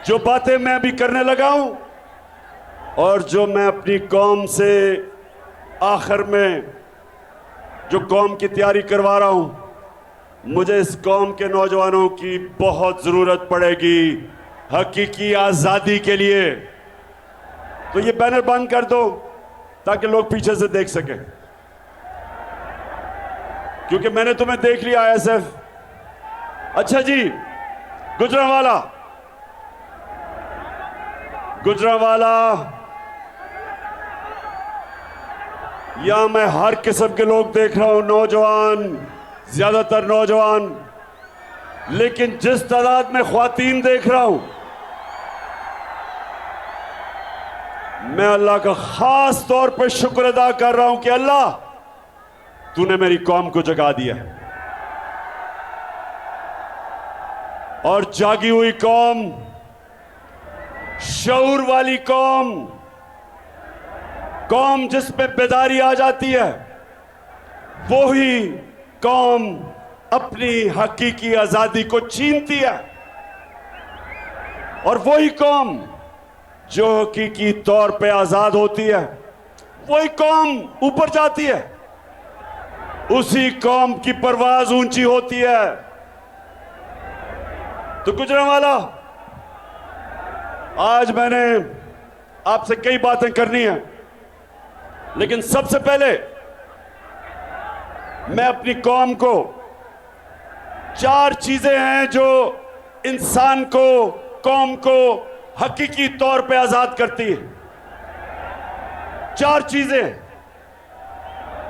जो बातें मैं अभी करने लगा हूं और जो मैं अपनी कौम से आखिर में जो कौम की तैयारी करवा रहा हूं, मुझे इस कौम के नौजवानों की बहुत ज़रूरत पड़ेगी हकीकी आज़ादी के लिए। तो ये बैनर बंद कर दो ताकि लोग पीछे से देख सकें, क्योंकि मैंने तुम्हें देख लिया आईएसएफ। अच्छा जी, गुजरांवाला यहां मैं हर किस्म के लोग देख रहा हूं, नौजवान, ज्यादातर नौजवान, लेकिन जिस तादाद में ख्वातीन देख रहा हूं, मैं अल्लाह का खास तौर पर शुक्र अदा कर रहा हूं कि अल्लाह तूने मेरी कौम को जगा दिया। और जागी हुई कौम, शऊर वाली कौम, कौम जिसमें बेदारी आ जाती है, वो ही कौम अपनी हकीकी आजादी को छीनती है। और वही कौम जो हकीकी तौर पे आजाद होती है, वही कौम ऊपर जाती है, उसी कौम की परवाज ऊंची होती है। तो गुजरांवाला, आज मैंने आपसे कई बातें करनी है, लेकिन सबसे पहले मैं अपनी कौम को, 4 चीजें हैं जो इंसान को, कौम को हकीकी तौर पे आजाद करती है। 4 चीजें।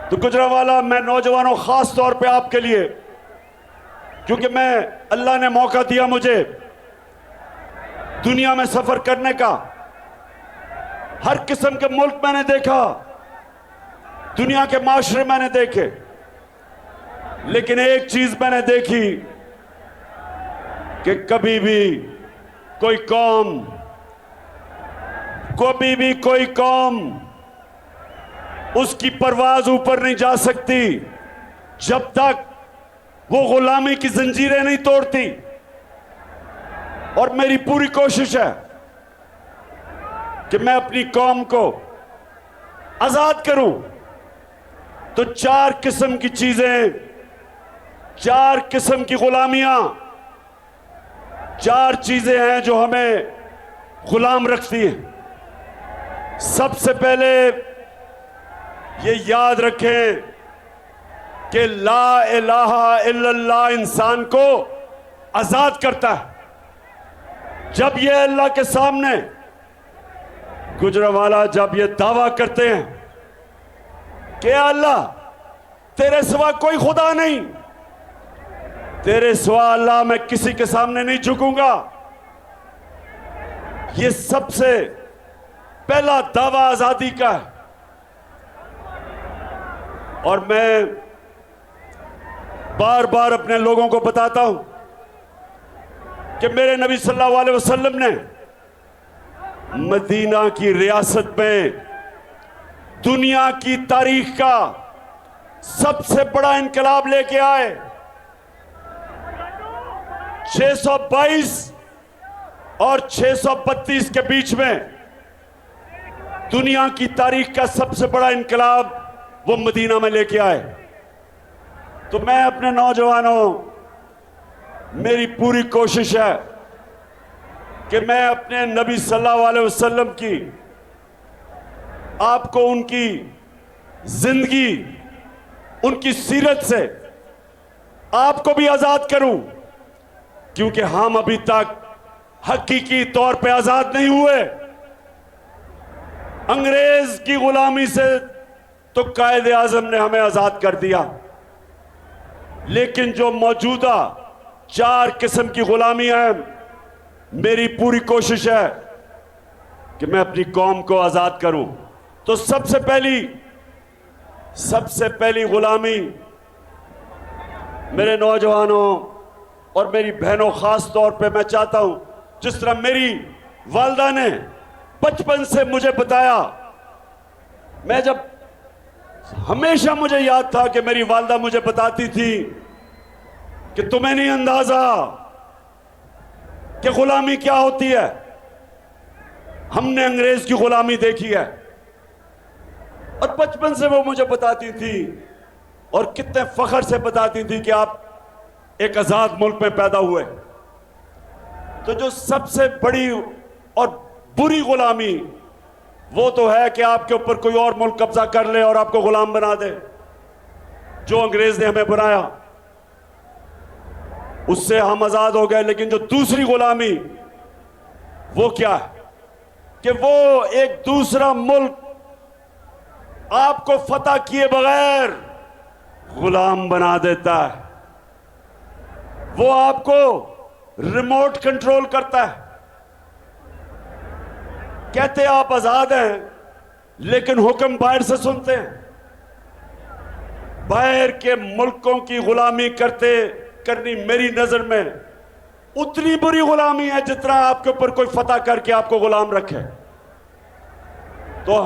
तो गुजरांवाला, मैं नौजवानों, खास तौर पे आपके लिए, क्योंकि अल्लाह ने मौका दिया मुझे दुनिया में सफर करने का, हर किस्म के मुल्क मैंने देखा, दुनिया के माशरे मैंने देखे, लेकिन एक चीज मैंने देखी कि कभी भी कोई कौम उसकी परवाज ऊपर नहीं जा सकती जब तक वो गुलामी की जंजीरें नहीं तोड़ती। और मेरी पूरी कोशिश है कि मैं अपनी कौम को आजाद करूं। तो 4 किस्म की चीजें, 4 किस्म की गुलामियां, 4 चीजें हैं जो हमें गुलाम रखती हैं। सबसे पहले ये याद रखें कि ला इलाहा इल्लल्लाह इंसान को आजाद करता है। जब ये अल्लाह के सामने, गुजरांवाला, जब ये दावा करते हैं कि अल्लाह तेरे सिवा कोई खुदा नहीं, तेरे सिवा अल्लाह मैं किसी के सामने नहीं झुकूंगा, ये सबसे पहला दावा आजादी का है। और मैं बार बार अपने लोगों को बताता हूं कि मेरे नबी सल्लल्लाहु अलैहि वसल्लम ने मदीना की रियासत में दुनिया की तारीख का सबसे बड़ा इनकलाब लेके आए। 622 और 632 के बीच में दुनिया की तारीख का सबसे बड़ा इनकलाब वो मदीना में लेके आए। तो मैं अपने नौजवानों, मेरी पूरी कोशिश है कि मैं अपने नबी सल्लल्लाहु अलैहि वसल्लम की, आपको उनकी जिंदगी, उनकी सीरत से आपको भी आजाद करूं, क्योंकि हम अभी तक हकीकी तौर पे आजाद नहीं हुए। अंग्रेज की गुलामी से तो कायदे आजम ने हमें आजाद कर दिया, लेकिन जो मौजूदा 4 किस्म की गुलामियां हैं, मेरी पूरी कोशिश है कि मैं अपनी कौम को आजाद करूं। तो सबसे पहली गुलामी, मेरे नौजवानों और मेरी बहनों, खास तौर पे मैं चाहता हूं, जिस तरह मेरी वालिदा ने बचपन से मुझे बताया, मैं जब, हमेशा मुझे याद था कि मेरी वालिदा मुझे बताती थी कि तुम्हें नहीं अंदाजा कि गुलामी क्या होती है। हमने अंग्रेज की गुलामी देखी है और बचपन से वो मुझे बताती थी और कितने फख्र से बताती थी कि आप एक आजाद मुल्क में पैदा हुए। तो जो सबसे बड़ी और बुरी गुलामी वो तो है कि आपके ऊपर कोई और मुल्क कब्जा कर ले और आपको गुलाम बना दे, जो अंग्रेज ने हमें बनाया। उससे हम आजाद हो गए। लेकिन जो दूसरी गुलामी वो क्या है कि वो एक दूसरा मुल्क आपको फतह किए बगैर गुलाम बना देता है। वो आपको रिमोट कंट्रोल करता है। कहते आप आजाद हैं लेकिन हुक्म बाहर से सुनते हैं। बाहर के मुल्कों की गुलामी करनी मेरी नजर में उतनी बुरी गुलामी है जितना आपके ऊपर कोई फतह करके आपको गुलाम रखे। तो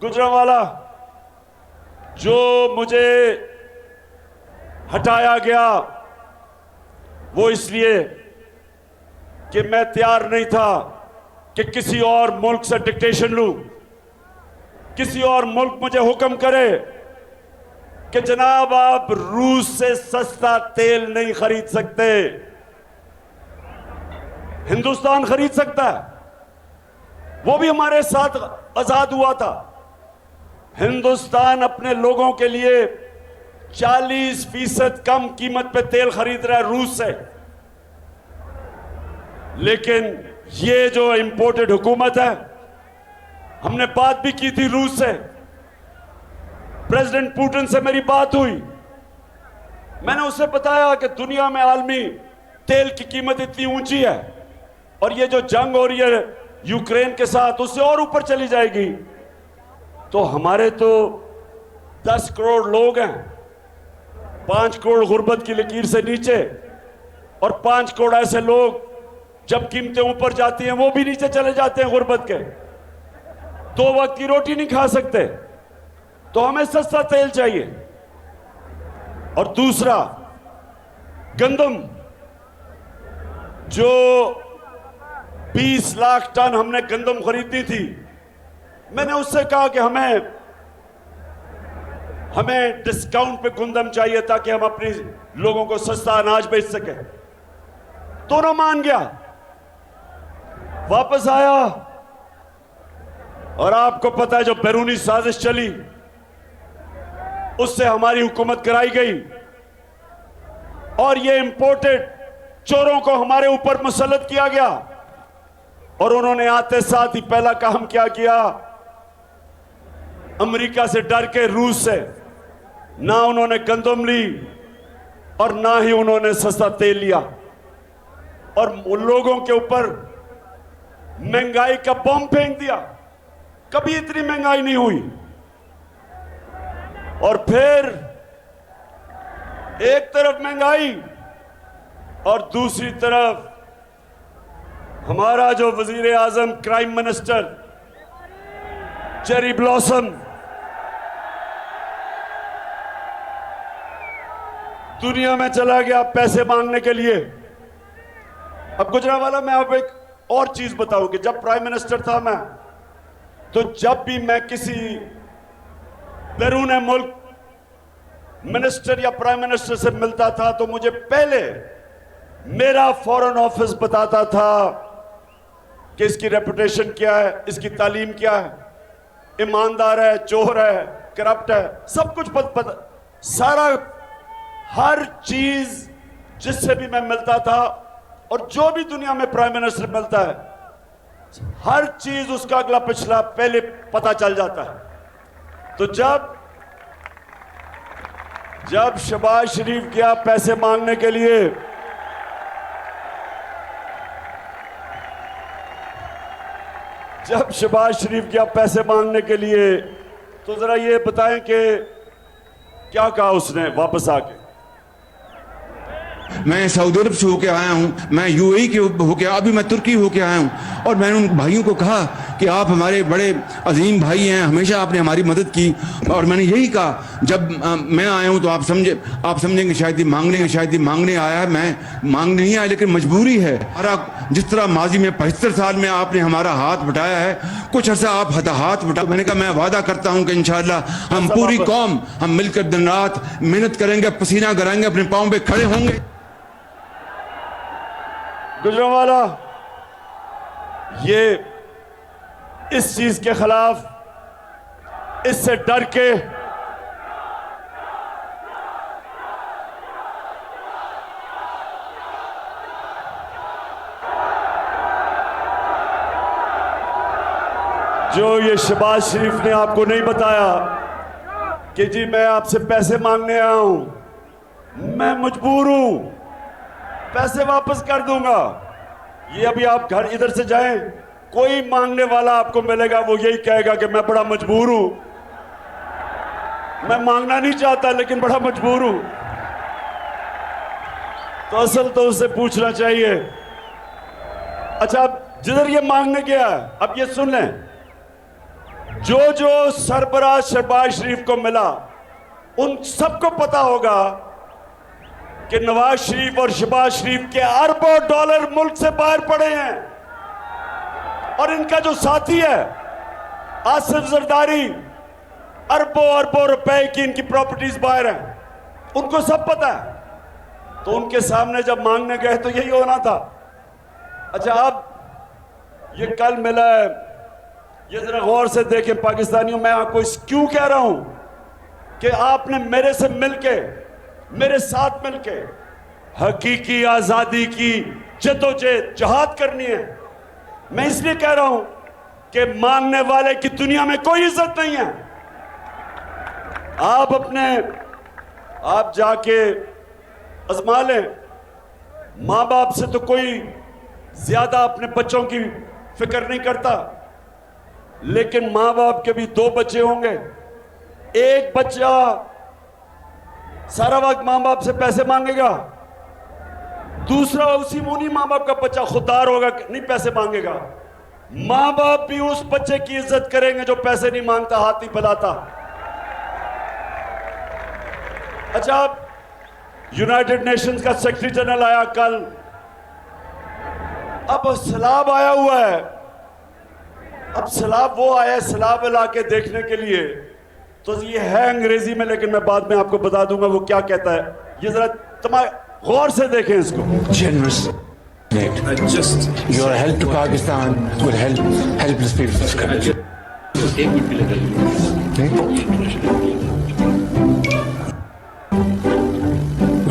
गुजरांवाला जो मुझे हटाया गया वो इसलिए कि मैं तैयार नहीं था कि किसी और मुल्क से डिक्टेशन लूं, किसी और मुल्क मुझे हुक्म करे कि जनाब आप रूस से सस्ता तेल नहीं खरीद सकते, हिंदुस्तान खरीद सकता है। वो भी हमारे साथ आजाद हुआ था। हिंदुस्तान अपने लोगों के लिए 40% कम कीमत पे तेल खरीद रहा है रूस से। लेकिन ये जो इंपोर्टेड हुकूमत है, हमने बात भी की थी रूस से। प्रेसिडेंट पुतिन से मेरी बात हुई। मैंने उससे बताया कि दुनिया में आलमी तेल की कीमत इतनी ऊंची है और ये जो जंग हो रही है यूक्रेन के साथ उससे और ऊपर चली जाएगी। तो हमारे तो 10 करोड़ लोग हैं, 5 करोड़ गुर्बत की लकीर से नीचे, और 5 करोड़ ऐसे लोग जब कीमतें ऊपर जाती हैं वो भी नीचे चले जाते हैं गुर्बत के। 2 वक्त की रोटी नहीं खा सकते। तो हमें सस्ता तेल चाहिए। और दूसरा गंदम, जो 20 लाख टन हमने गंदम खरीदी थी, मैंने उससे कहा कि हमें डिस्काउंट पे गंदम चाहिए ताकि हम अपने लोगों को सस्ता अनाज बेच सके। दोनों मान गया, वापस आया। और आपको पता है जो बैरूनी साजिश चली उससे हमारी हुकूमत कराई गई और ये इंपोर्टेड चोरों को हमारे ऊपर मुसल्लत किया गया। और उन्होंने आते साथ ही पहला काम क्या किया, अमेरिका से डर के, रूस से, ना उन्होंने गंदम ली और ना ही उन्होंने सस्ता तेल लिया और उन लोगों के ऊपर महंगाई का बम फेंक दिया। कभी इतनी महंगाई नहीं हुई। और फिर एक तरफ महंगाई और दूसरी तरफ हमारा जो वजीर आजम, क्राइम मिनिस्टर चेरी ब्लॉसम, दुनिया में चला गया पैसे मांगने के लिए। अब गुजरांवाला मैं अब एक और चीज बताऊं कि जब प्राइम मिनिस्टर था मैं, तो जब भी मैं किसी बैरून मुल्क मिनिस्टर या प्राइम मिनिस्टर से मिलता था तो मुझे पहले मेरा फॉरेन ऑफिस बताता था कि इसकी रेपुटेशन क्या है, इसकी तालीम क्या है, ईमानदार है, चोर है, करप्ट है, सब कुछ पता, सारा हर चीज जिससे भी मैं मिलता था और जो भी दुनिया में प्राइम मिनिस्टर मिलता है, हर चीज उसका अगला पिछला पहले पता चल जाता है। तो जब शहबाज शरीफ गया पैसे मांगने के लिए, जब शहबाज शरीफ गया पैसे मांगने के लिए, तो जरा ये बताएं कि क्या कहा उसने वापस आके। मैं सऊदी अरब से होके आया हूँ, मैं यूएई के होके, अभी मैं तुर्की होके आया हूँ। और मैंने उन भाइयों को कहा कि आप हमारे बड़े अजीम भाई हैं, हमेशा आपने हमारी मदद की। और मैंने यही कहा, जब मैं आया हूँ तो आप समझेंगे शायद ही मांगने आया है। मैं मांगने नहीं आया, लेकिन मजबूरी है। जिस तरह माजी में 75 साल में आपने हमारा हाथ बटाया है, कुछ अर्सा आप हाथ बटा। मैंने कहा मैं वादा करता हूं कि इंशाअल्लाह हम पूरी कौम हम मिलकर दिन रात मेहनत करेंगे, पसीना कराएंगे, अपने पांव पे खड़े होंगे। गुजरांवाला ये इस चीज के खिलाफ, इससे डर के जो ये शहबाज शरीफ ने आपको नहीं बताया कि जी मैं आपसे पैसे मांगने आया हूं, मैं मजबूर हूं, पैसे वापस कर दूंगा। ये अभी आप घर इधर से जाएं, कोई मांगने वाला आपको मिलेगा, वो यही कहेगा कि मैं बड़ा मजबूर हूं, मैं मांगना नहीं चाहता लेकिन बड़ा मजबूर हूं। तो असल तो उससे पूछना चाहिए। अच्छा, अब जिधर ये मांगने गया, अब ये सुन लें, जो जो सरबराह शहबाज शरीफ को मिला, उन सबको पता होगा कि नवाज शरीफ और शहबाज शरीफ के अरबों डॉलर मुल्क से बाहर पड़े हैं। और इनका जो साथी है आसिफ जरदारी, अरबों अरबों रुपए की इनकी प्रॉपर्टीज बाहर हैं, उनको सब पता है। तो उनके सामने जब मांगने गए तो यही होना था। अच्छा, अब ये कल मिला है, ये जरा गौर से देखें पाकिस्तानियों, मैं आपको क्यों कह रहा हूं कि आपने मेरे से मिलके, मेरे साथ मिलके हकीकी आजादी की जद्दोजहद जहाद करनी है। मैं इसलिए कह रहा हूं कि मांगने वाले की दुनिया में कोई इज्जत नहीं है। आप जाके आजमा लें, मां बाप से तो कोई ज्यादा अपने बच्चों की फिक्र नहीं करता, लेकिन मां बाप के भी 2 बच्चे होंगे। एक बच्चा सारा वक्त मां बाप से पैसे मांगेगा, दूसरा उन्हीं मां बाप का बच्चा खुददार होगा, नहीं पैसे मांगेगा। मां बाप भी उस बच्चे की इज्जत करेंगे जो पैसे नहीं मांगता, हाथ नहीं फैलाता। अच्छा, यूनाइटेड नेशंस का सेक्रेटरी जनरल आया कल, अब सैलाब आया हुआ है। अब सैलाब वो आया है सैलाब इलाके देखने के लिए, तो ये है अंग्रेजी में, लेकिन मैं बाद में आपको बता दूंगा वो क्या कहता है। ये जरा तमाम गौर से देखें इसको। Generous. Your help to Pakistan will help helpless people in this country.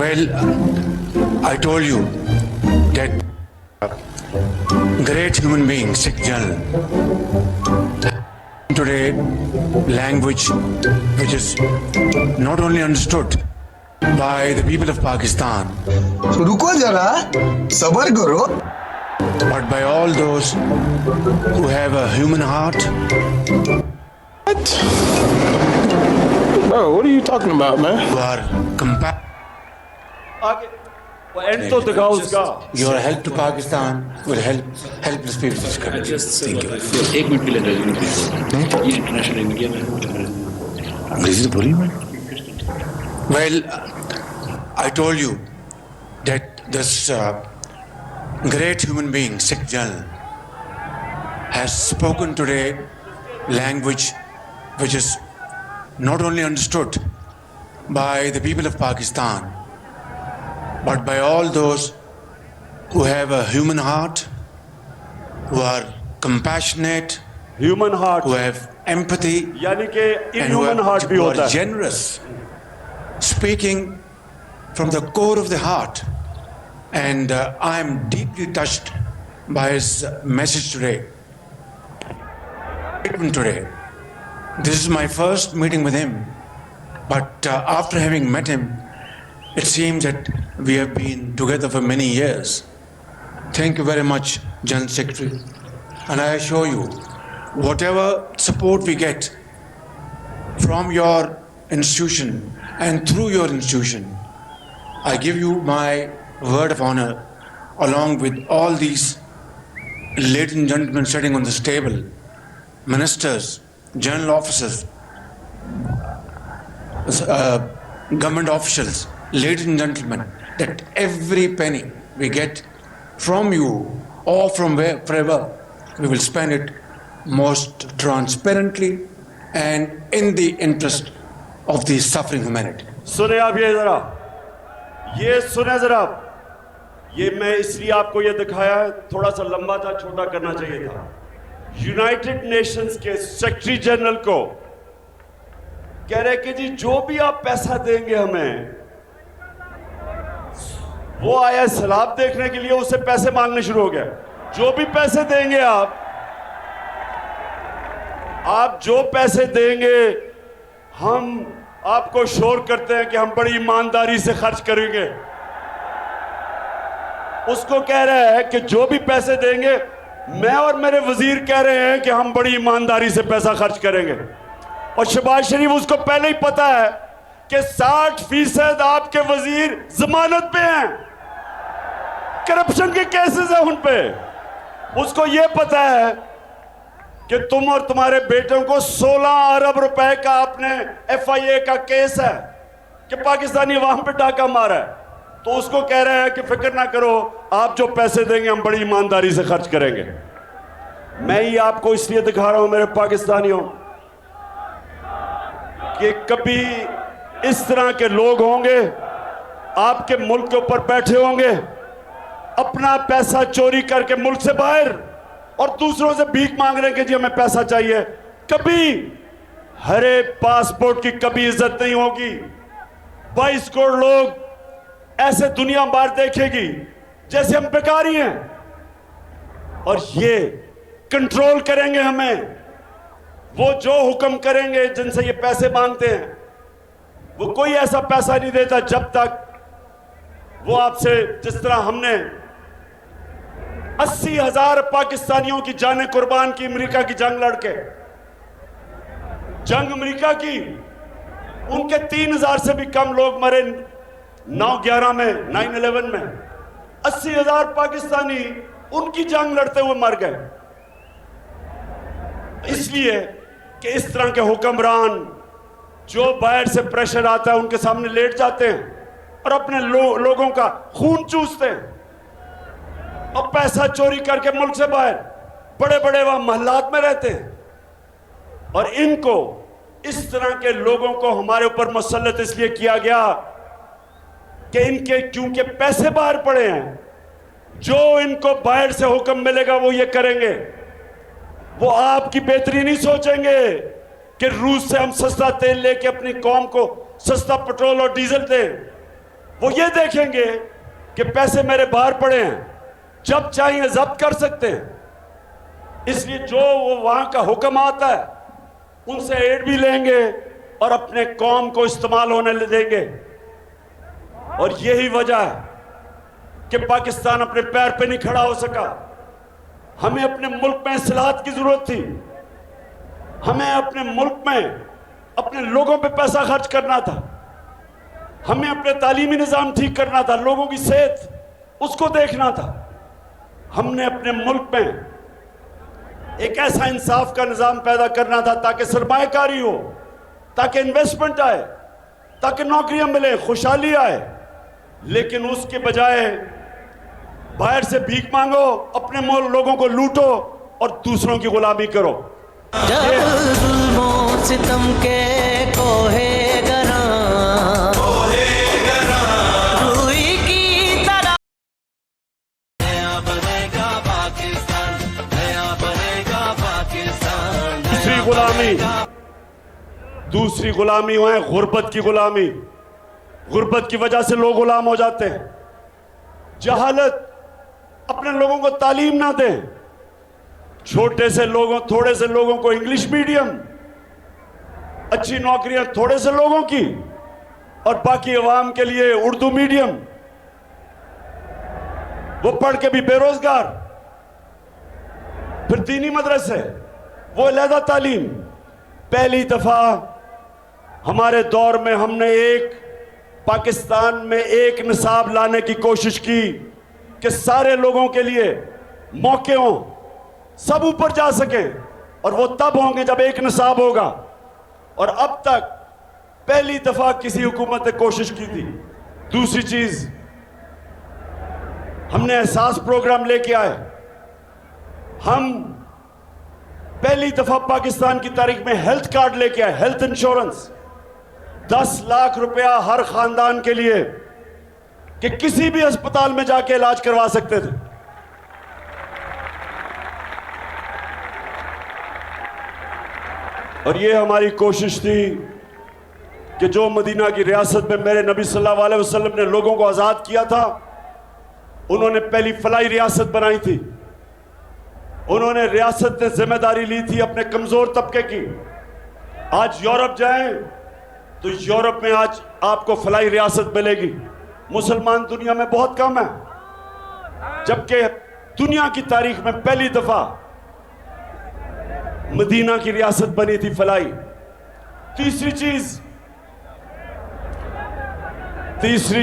Well, I told you that great human being, Sikh General, today language which is not only understood by the people of Pakistan, तो रुको जरा, सबर करो, but by all those who have a human heart. What? Bro, what are you talking about, man? Who are आगे वो and तो दिखाओ उसका। Your help to Pakistan will help helpless people in this country. एक minute के लिए ये international media में अंग्रेजी तो बोली मैं। Well, I told you that this great human being, Sikh General, has spoken today language which is not only understood by the people of Pakistan, but by all those who have a human heart, who are compassionate, human heart who have empathy, यानी कि and who inhuman heart भी who होता are है। generous, speaking from the core of the heart. And I am deeply touched by his message today. Today, this is my first meeting with him, but after having met him, it seems that we have been together for many years. Thank you very much, General Secretary. And I assure you, whatever support we get from your institution and through your institution, I give you my word of honor along with all these ladies and gentlemen sitting on this table, ministers, general officers, government officials, ladies and gentlemen, that every penny we get from you or from wherever, we will spend it most transparently and in the interest of the suffering humanity. सुने आप ये जरा, ये सुने जरा, ये मैं इसलिए आपको ये दिखाया है, थोड़ा सा लंबा था, छोटा करना चाहिए था। यूनाइटेड नेशंस के सेक्रेटरी जनरल को कह रहे कि जी जो भी आप पैसा देंगे हमें, वो आया सैलाब देखने के लिए, उससे पैसे मांगने शुरू हो गए। जो भी पैसे देंगे आप जो पैसे देंगे, हम आपको शोर करते हैं कि हम बड़ी ईमानदारी से खर्च करेंगे। उसको कह रहे हैं कि जो भी पैसे देंगे, मैं और मेरे वजीर कह रहे हैं कि हम बड़ी ईमानदारी से पैसा खर्च करेंगे। और शहबाज शरीफ उसको पहले ही पता है कि 60% आपके वजीर जमानत पे हैं, करप्शन के केसेस हैं उन पे। उसको यह पता है कि तुम और तुम्हारे बेटों को 16 अरब रुपए का आपने FIA का केस है कि पाकिस्तानी अवाम पे डाका मारा है। तो उसको कह रहे हैं कि फिक्र ना करो, आप जो पैसे देंगे हम बड़ी ईमानदारी से खर्च करेंगे। मैं ही आपको इसलिए दिखा रहा हूं मेरे पाकिस्तानियों कि कभी इस तरह के लोग होंगे आपके मुल्क के ऊपर बैठे होंगे, अपना पैसा चोरी करके मुल्क से बाहर, और दूसरों से भीख मांग रहे हैं कि जी हमें पैसा चाहिए। कभी हरे पासपोर्ट की कभी इज्जत नहीं होगी। 22 करोड़ लोग ऐसे दुनिया बाहर देखेगी जैसे हम बेकारी हैं, और ये कंट्रोल करेंगे हमें। वो जो हुक्म करेंगे, जिनसे ये पैसे मांगते हैं, वो कोई ऐसा पैसा नहीं देता जब तक वो आपसे, जिस तरह हमने 80,000 पाकिस्तानियों की जानें कुर्बान की अमेरिका की जंग लड़के, जंग अमेरिका की, उनके 3,000 से भी कम लोग मरे 9/11 में, 9/11 में। 80,000 पाकिस्तानी उनकी जंग लड़ते हुए मर गए, इसलिए कि इस तरह के हुक्मरान जो बाहर से प्रेशर आता है उनके सामने लेट जाते हैं और अपने लोगों का खून चूसते हैं और पैसा चोरी करके मुल्क से बाहर बड़े बड़े वहां महल्लात में रहते हैं। और इनको, इस तरह के लोगों को हमारे ऊपर मुसल्लत इसलिए किया गया कि इनके क्योंकि पैसे बाहर पड़े हैं, जो इनको बाहर से हुक्म मिलेगा वो ये करेंगे। वो आपकी बेहतरी नहीं सोचेंगे कि रूस से हम सस्ता तेल लेके अपनी कौम को सस्ता पेट्रोल और डीजल दें। वो ये देखेंगे कि पैसे मेरे बाहर पड़े हैं, जब चाहिए जब्त कर सकते हैं। इसलिए जो वो वहां का हुक्म आता है उनसे एड भी लेंगे और अपने कौम को इस्तेमाल होने देंगे। और यही वजह है कि पाकिस्तान अपने पैर पे नहीं खड़ा हो सका। हमें अपने मुल्क में इस्लाहत की जरूरत थी। हमें अपने मुल्क में अपने लोगों पे पैसा खर्च करना था। हमें अपने तालीमी निज़ाम ठीक करना था, लोगों की सेहत उसको देखना था। हमने अपने मुल्क में एक ऐसा इंसाफ का निज़ाम पैदा करना था ताकि सरमायाकारी हो, ताकि इन्वेस्टमेंट आए, ताकि नौकरियां मिले, खुशहाली आए। लेकिन उसके बजाय बाहर से भीख मांगो, अपने लोगों को लूटो और दूसरों की गुलामी करो। जब जुल्मों सितम के कोहे गरा रूई की तरह नया बनेगा पाकिस्तान, नया बनेगा पाकिस्तान। दूसरी गुलामी है गुर्बत की गुलामी। गुर्बत की वजह से लोग गुलाम हो जाते हैं। जहालत, अपने लोगों को तालीम ना दें। छोटे से लोगों, थोड़े से लोगों को इंग्लिश मीडियम, अच्छी नौकरियां थोड़े से लोगों की, और बाकी अवाम के लिए उर्दू मीडियम। वो पढ़ के भी बेरोजगार। फिर दीनी मदरसे, वो अलहदा तालीम। पहली दफा हमारे दौर में हमने एक पाकिस्तान में एक निसाब लाने की कोशिश की कि सारे लोगों के लिए मौके हों, सब ऊपर जा सकें, और वो तब होंगे जब एक निसाब होगा। और अब तक पहली दफा किसी हुकूमत ने कोशिश की थी। दूसरी चीज, हमने एहसास प्रोग्राम लेके आए। हम पहली दफा पाकिस्तान की तारीख में हेल्थ कार्ड लेके आए, हेल्थ इंश्योरेंस, 10 लाख रुपया हर खानदान के लिए कि किसी भी अस्पताल में जाके इलाज करवा सकते थे। और ये हमारी कोशिश थी कि जो मदीना की रियासत में मेरे नबी सल्लल्लाहु अलैहि वसल्लम ने लोगों को आज़ाद किया था, उन्होंने पहली फलाई रियासत बनाई थी। उन्होंने रियासत ने जिम्मेदारी ली थी अपने कमज़ोर तबके की। आज यूरोप जाएं तो यूरोप में आज आपको फलाई रियासत मिलेगी। मुसलमान दुनिया में बहुत कम है, जबकि दुनिया की तारीख में पहली दफा मदीना की रियासत बनी थी फलाई। तीसरी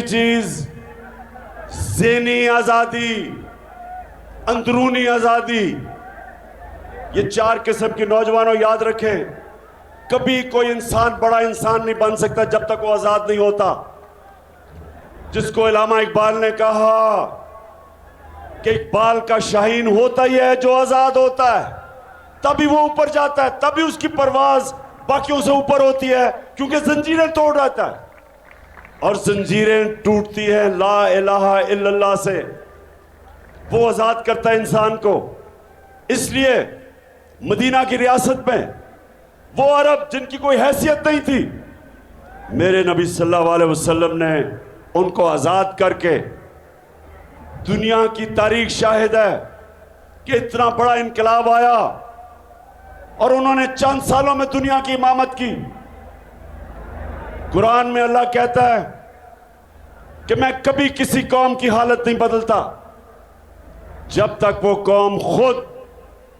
चीज ज़हनी आजादी, अंदरूनी आजादी। ये 4 किस्म के नौजवानों याद रखें, कभी कोई इंसान बड़ा इंसान नहीं बन सकता जब तक वो आजाद नहीं होता। जिसको इल्लामा इकबाल ने कहा कि इकबाल का शाहीन होता ही है जो आजाद होता है, तभी वो ऊपर जाता है, तभी उसकी परवाज बाकियों से ऊपर होती है, क्योंकि जंजीरें तोड़ रहता है। और जंजीरें टूटती हैं ला इलाहा इल्लल्लाह से, वो आजाद करता है इंसान को। इसलिए मदीना की रियासत में वो अरब जिनकी कोई हैसियत नहीं थी, मेरे नबी सल्लल्लाहु अलैहि वसल्लम ने उनको आजाद करके, दुनिया की तारीख शाहिद है कि इतना बड़ा इनकलाब आया और उन्होंने चंद सालों में दुनिया की इमामत की। कुरान में अल्लाह कहता है कि मैं कभी किसी कौम की हालत नहीं बदलता जब तक वो कौम खुद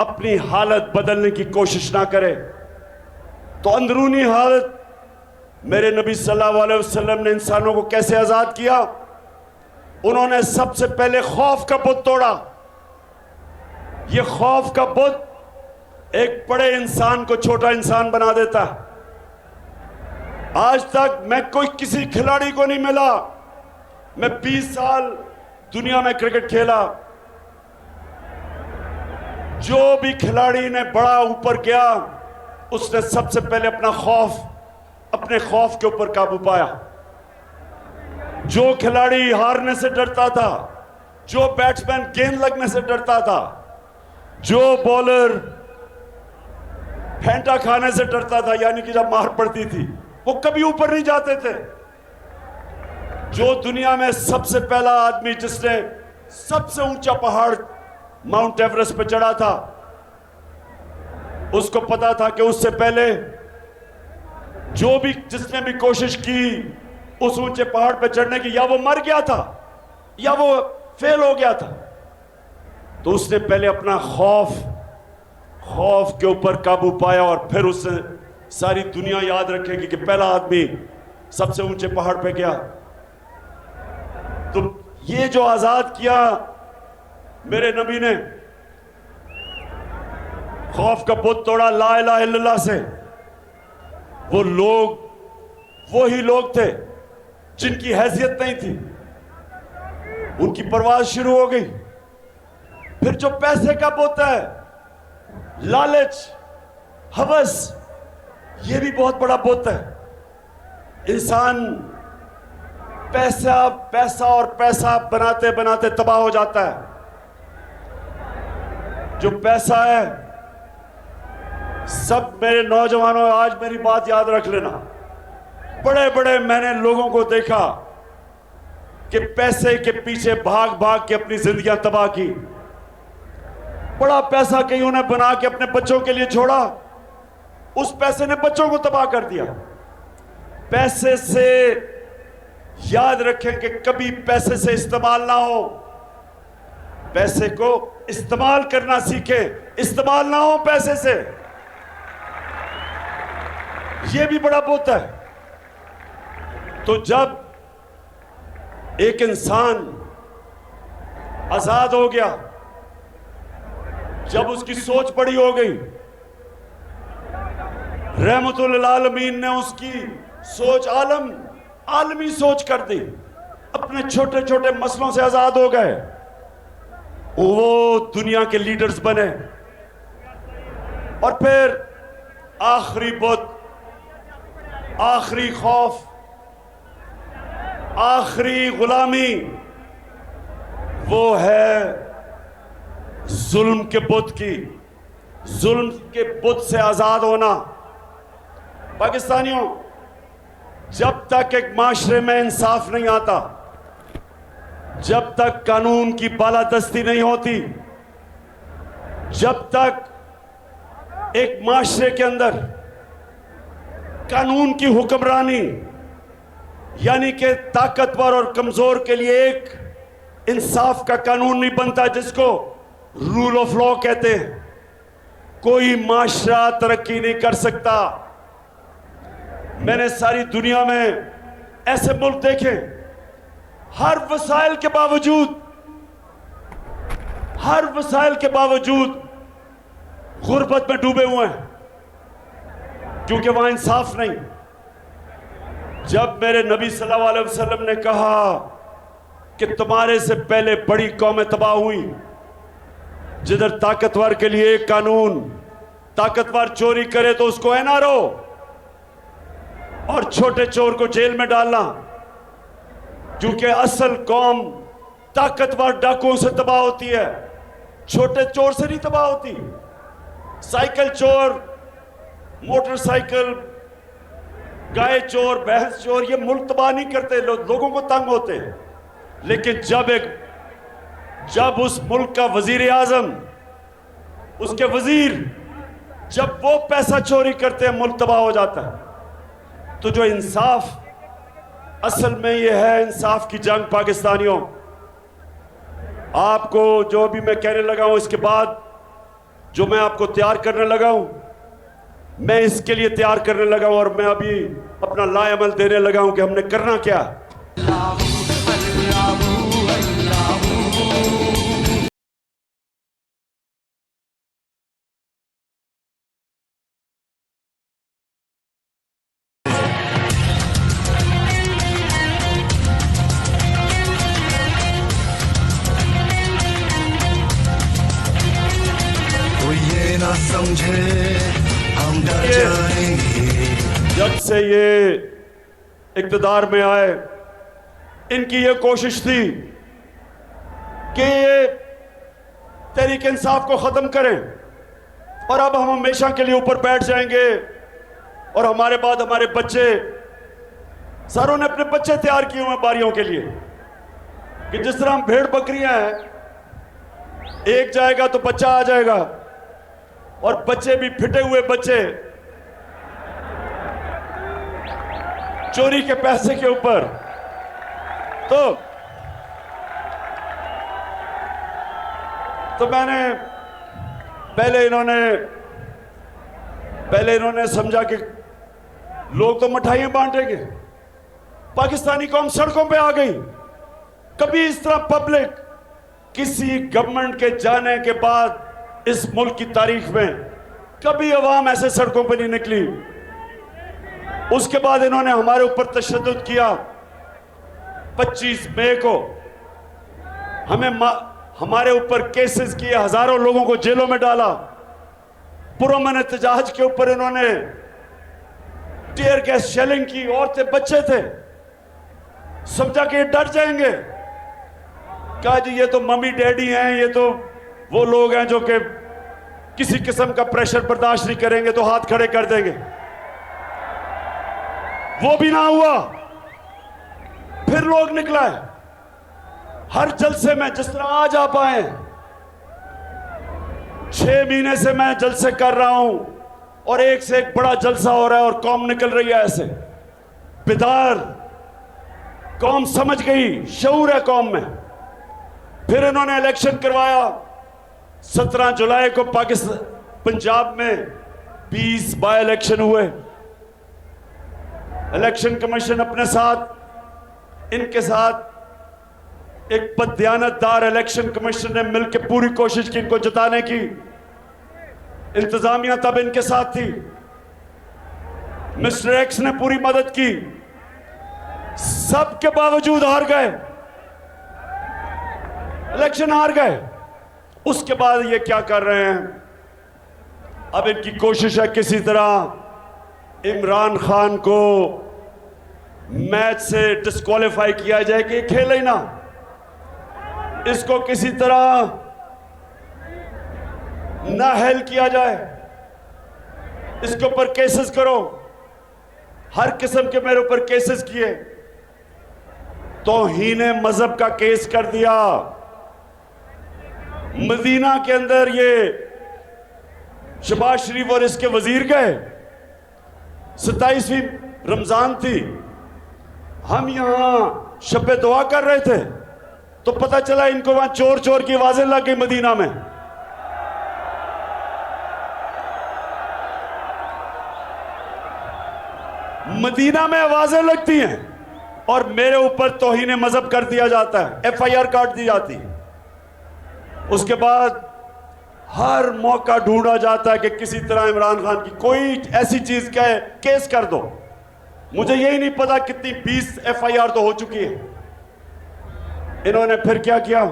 अपनी हालत बदलने की कोशिश ना करे। तो अंदरूनी हालत मेरे नबी सल्लल्लाहु अलैहि वसल्लम ने इंसानों को कैसे आजाद किया? उन्होंने सबसे पहले खौफ का बुत तोड़ा। ये खौफ का बुत एक बड़े इंसान को छोटा इंसान बना देता है। आज तक मैं कोई किसी खिलाड़ी को नहीं मिला, मैं 20 साल दुनिया में क्रिकेट खेला, जो भी खिलाड़ी ने बड़ा ऊपर गया उसने सबसे पहले अपने खौफ के ऊपर काबू पाया। जो खिलाड़ी हारने से डरता था, जो बैट्समैन गेंद लगने से डरता था, जो बॉलर फेंटा खाने से डरता था, यानी कि जब मार पड़ती थी, वो कभी ऊपर नहीं जाते थे। जो दुनिया में सबसे पहला आदमी जिसने सबसे ऊंचा पहाड़ माउंट एवरेस्ट पे चढ़ा था, उसको पता था कि उससे पहले जिसने भी कोशिश की उस ऊंचे पहाड़ पे चढ़ने की, या वो मर गया था या वो फेल हो गया था। तो उसने पहले अपना खौफ के ऊपर काबू पाया और फिर उसने सारी दुनिया याद रखेगी कि पहला आदमी सबसे ऊंचे पहाड़ पे गया। तो ये जो आजाद किया मेरे नबी ने, खौफ का बुत तोड़ा ला इलाहा इल्लल्लाह से। वो ही लोग थे जिनकी हैसियत नहीं थी, उनकी परवाज शुरू हो गई। फिर जो पैसे का बुत है, लालच, हवस, ये भी बहुत बड़ा बुत है। इंसान पैसा बनाते बनाते तबाह हो जाता है। जो पैसा है, सब मेरे नौजवानों आज मेरी बात याद रख लेना, बड़े बड़े मैंने लोगों को देखा कि पैसे के पीछे भाग भाग के अपनी जिंदगियां तबाह की। बड़ा पैसा कहीं उन्हें बना के अपने बच्चों के लिए छोड़ा, उस पैसे ने बच्चों को तबाह कर दिया। पैसे से याद रखें कि कभी पैसे से इस्तेमाल ना हो, पैसे को इस्तेमाल करना सीखें, इस्तेमाल ना हो पैसे से। यह भी बड़ा बुत है। तो जब एक इंसान आजाद हो गया जब उसकी सोच बड़ी हो गई। रहमतुल आलमीन ने उसकी सोच आलमी सोच कर दी, अपने छोटे छोटे मसलों से आजाद हो गए, वो दुनिया के लीडर्स बने। और फिर आखिरी बुत, आखिरी खौफ, आखिरी गुलामी वो है जुल्म के बुत की, जुल्म के बुत से आजाद होना। पाकिस्तानियों, जब तक एक माशरे में इंसाफ नहीं आता, जब तक कानून की बालादस्ती नहीं होती, जब तक एक माशरे के अंदर कानून की हुक्मरानी यानी कि ताकतवर और कमजोर के लिए एक इंसाफ का कानून नहीं बनता, जिसको रूल ऑफ लॉ कहते हैं, कोई माशरा तरक्की नहीं कर सकता। मैंने सारी दुनिया में ऐसे मुल्क देखे, हर वसाइल के बावजूद गुर्बत में डूबे हुए हैं, क्योंकि वहां इंसाफ नहीं। जब मेरे नबी सल्लल्लाहु अलैहि वसल्लम ने कहा कि तुम्हारे से पहले बड़ी कौमें तबाह हुई, जिधर ताकतवर के लिए एक कानून, ताकतवर चोरी करे तो उसको एनआरओ और छोटे चोर को जेल में डालना, क्योंकि असल कौम ताकतवर डाकुओं से तबाह होती है, छोटे चोर से नहीं तबाह होती। साइकिल चोर, मोटरसाइकिल, गाय चोर, भैंस चोर, ये मुल्क तबाह नहीं करते, लोगों को तंग होते हैं। लेकिन जब उस मुल्क का वजीर आजम, उसके वजीर, जब वो पैसा चोरी करते हैं, मुल्क तबाह हो जाता है। तो जो इंसाफ, असल में ये है इंसाफ की जंग। पाकिस्तानियों, आपको जो भी मैं कहने लगा हूं, इसके बाद जो मैं आपको तैयार करने लगा हूं, मैं इसके लिए तैयार करने लगा हूं और मैं अभी अपना लाएमल देने लगा हूं कि हमने करना क्या। तो ये ना समझे हम डर जाएंगे। जब से ये इक़्तिदार में आए, इनकी ये कोशिश थी कि ये तहरीक इंसाफ को ख़त्म करें और अब हम हमेशा के लिए ऊपर बैठ जाएंगे और हमारे बाद हमारे बच्चे, सारों ने अपने बच्चे तैयार किए हुए हैं बारियों के लिए, कि जिस तरह हम भेड़ बकरियां हैं, एक जाएगा तो बच्चा आ जाएगा, और बच्चे भी फिटे हुए बच्चे चोरी के पैसे के ऊपर। तो मैंने पहले इन्होंने समझा कि लोग तो मिठाइयां बांटेंगे, पाकिस्तानी कौम सड़कों पे आ गई। कभी इस तरह पब्लिक किसी गवर्नमेंट के जाने के बाद इस मुल्क की तारीख में कभी अवाम ऐसे सड़कों पर नहीं निकली। उसके बाद इन्होंने हमारे ऊपर तशद्दुद किया। 25 मई को हमारे ऊपर केसेस किए, हजारों लोगों को जेलों में डाला। पुरअमन एहतजाज के ऊपर इन्होंने टीयर गैस शेलिंग की, औरतें बच्चे थे, समझा कि ये डर जाएंगे। कहा जी ये तो मम्मी डैडी हैं, ये तो वो लोग हैं जो कि किसी किस्म का प्रेशर बर्दाश्त नहीं करेंगे तो हाथ खड़े कर देंगे। वो भी ना हुआ। फिर लोग निकला है हर जलसे में, जिस तरह आज आप आए। 6 महीने से मैं जलसे कर रहा हूं और एक से एक बड़ा जलसा हो रहा है और कौम निकल रही है ऐसे। बेदार कौम समझ गई, शऊर है कौम में। फिर इन्होंने इलेक्शन करवाया। 17 जुलाई को पाकिस्तान पंजाब में 20 बाय इलेक्शन हुए। इलेक्शन कमीशन अपने साथ, इनके साथ एक बददियानतदार इलेक्शन कमीशन ने मिलकर पूरी कोशिश की इनको जिताने की। इंतजामिया तब इनके साथ थी, मिस्टर एक्स ने पूरी मदद की, सबके बावजूद हार गए, इलेक्शन हार गए। उसके बाद ये क्या कर रहे हैं? अब इनकी कोशिश है किसी तरह इमरान खान को मैच से डिस्क्वालीफाई किया जाए कि खेले ही ना, इसको किसी तरह ना हेल किया जाए, इसके ऊपर केसेस करो। हर किस्म के मेरे ऊपर केसेस किए, तौहीन मजहब का केस कर दिया। मदीना के अंदर ये शहबाज शरीफ और इसके वजीर गए, 27वीं रमजान थी, हम यहां शब दुआ कर रहे थे तो पता चला इनको वहां चोर चोर की आवाजें लग गई मदीना में। मदीना में आवाजें लगती हैं और मेरे ऊपर तौहीन मजहब कर दिया जाता है, FIR काट दी जाती है। उसके बाद हर मौका ढूंढा जाता है कि किसी तरह इमरान खान की कोई ऐसी चीज का केस कर दो। मुझे यही नहीं पता कितनी 20 FIR तो हो चुकी है। इन्होंने फिर क्या किया?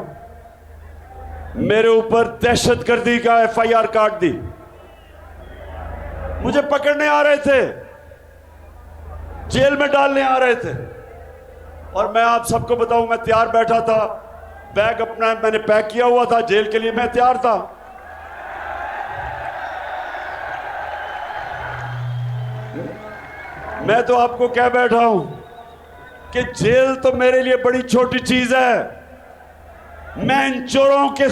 मेरे ऊपर दहशतगर्दी का FIR काट दी। मुझे पकड़ने आ रहे थे, जेल में डालने आ रहे थे, और मैं आप सबको बताऊं मैं तैयार बैठा था, बैग अपना मैंने पैक किया हुआ था, जेल के लिए मैं तैयार था। मैं तो आपको कह बैठा हूं कि जेल तो मेरे लिए बड़ी छोटी चीज है। मैं इन चोरों के